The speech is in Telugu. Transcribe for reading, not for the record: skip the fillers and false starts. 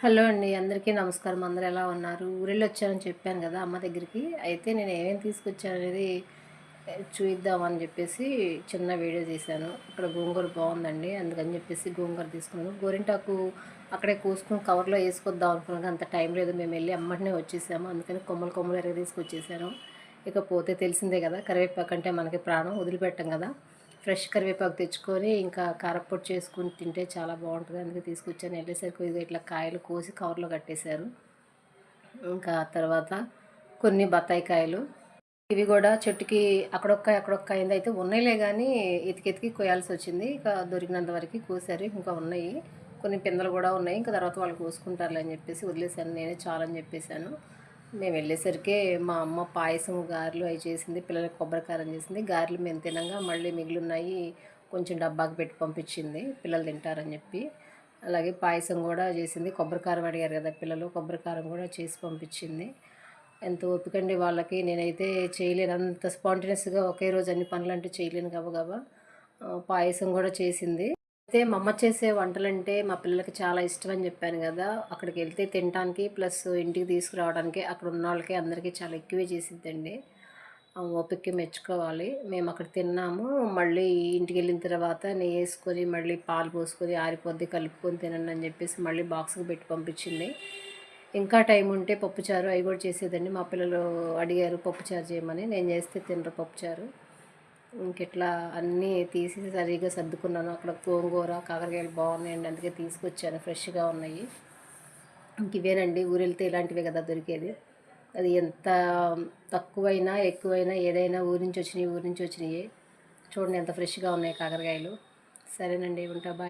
హలో అండి. అందరికీ నమస్కారం. అందరూ ఎలా ఉన్నారు? ఊరెళ్ళొచ్చానని చెప్పాను గదా! అమ్మ దగ్గరికి. అయితే నేను ఏమేమి తీసుకొచ్చాననేది చూయిద్దామని జెప్పేసి చిన్న వీడియో తీశాను. ఇక్కడ గోంగూర బావుందండి. అందుకని జెప్పేసి గోంగూర తీసుకున్నాను. గోరింటాకు అక్కడే కోసుకొని కవర్‌లో యేసుకొద్దాం అనుకున్నాను. అంత టైం లేదు. మేమెళ్ళి ఎమ్మటనే వచ్చేసాము. అందుకని కొమ్మలు కొమ్మలు ఎరగ తీసుకొచ్చేసాను. ఇకపోతే తెలిసిందే గదా! కరివేపాకంటే మనకి ప్రాణం. వదిలిపెట్టం గదా! ఫ్రెష్ కరివేపాకు తెచ్చుకొని ఇంకా కారప్పొడి చేసుకొని తింటే చాలా బాగుంటుంది. అందుకే తీసుకొచ్చాను. వెళ్ళేసరికి ఇదిగో ఇట్లా కాయలు కోసి కవర్లో కట్టేశారు. ఇంకా తర్వాత కొన్ని బత్తాయి కాయలు, ఇవి కూడా చెట్టుకి అక్కడొక్కాయి అక్కడొక్కాయి అయితే ఉన్నాయిలే కానీ ఎతికెతికి కోయాల్సి వచ్చింది. ఇక దొరికినంత వరకు కోసారు. ఇంకా ఉన్నాయి కొన్ని పిందెలు కూడా ఉన్నాయి. ఇంకా తర్వాత వాళ్ళు కోసుకుంటారులే అని చెప్పేసి వదిలేశాను. నేనే చాలని చెప్పేశాను. మేము వెళ్ళేసరికి మా అమ్మ పాయసం గారెలు అవి చేసింది. పిల్లలకి కొబ్బరికారం చేసింది. గారెలు మేము తినంగా మళ్ళీ మిగిలిన్నాయి కొంచెం డబ్బాకి పెట్టి పంపించింది పిల్లలు తింటారని చెప్పి. అలాగే పాయసం కూడా చేసింది. కొబ్బరికారం అడిగారు కదా పిల్లలు, కొబ్బరికారం కూడా చేసి పంపించింది. ఎంత ఓపికండి వాళ్ళకి. నేనైతే చేయలేను అంత స్పాంటేనియస్గా ఒకే రోజు అన్ని పనులంటూ చేయలేను గబగబా. పాయసం కూడా చేసింది. అయితే మా అమ్మ చేసే వంటలంటే మా పిల్లలకి చాలా ఇష్టం అని చెప్పాను కదా! అక్కడికి వెళ్తే తినటానికి ప్లస్ ఇంటికి తీసుకురావడానికి అక్కడ ఉన్నోళ్ళకి అందరికీ చాలా ఎక్కువే చేసిద్దండి. ఓపికకి మెచ్చుకోవాలి. మేము అక్కడ తిన్నాము. మళ్ళీ ఇంటికెళ్ళిన తర్వాత నెయ్యేసుకొని మళ్ళీ పాలు పోసుకొని ఆరిపోద్ది కలుపుకొని తినండి అని చెప్పేసి మళ్ళీ బాక్స్‌కి పెట్టి పంపించింది. ఇంకా టైం ఉంటే పప్పుచారు అవి కూడా చేసేదండి. మా పిల్లలు అడిగారు పప్పుచారు చేయమని. నేను చేస్తే తినరు పప్పుచారు. ఇంకిట్లా అన్నీ తీసి సరిగ్గా సర్దుకున్నాను. అక్కడ గోంగూర, కాకరకాయలు బాగున్నాయండి. అందుకే తీసుకొచ్చాను. ఫ్రెష్‌గా ఉన్నాయి. ఇంక ఇవేనండి. ఊరెళ్తే ఇలాంటివే కదా దొరికేది. అది ఎంత తక్కువైనా, ఎక్కువైనా ఏదైనా ఊరు నుంచి వచ్చినయి, ఊరు నుంచి వచ్చినయే. చూడండి ఎంత ఫ్రెష్‌గా ఉన్నాయి కాకరకాయలు. సరేనండి. ఉంటా. బాయ్.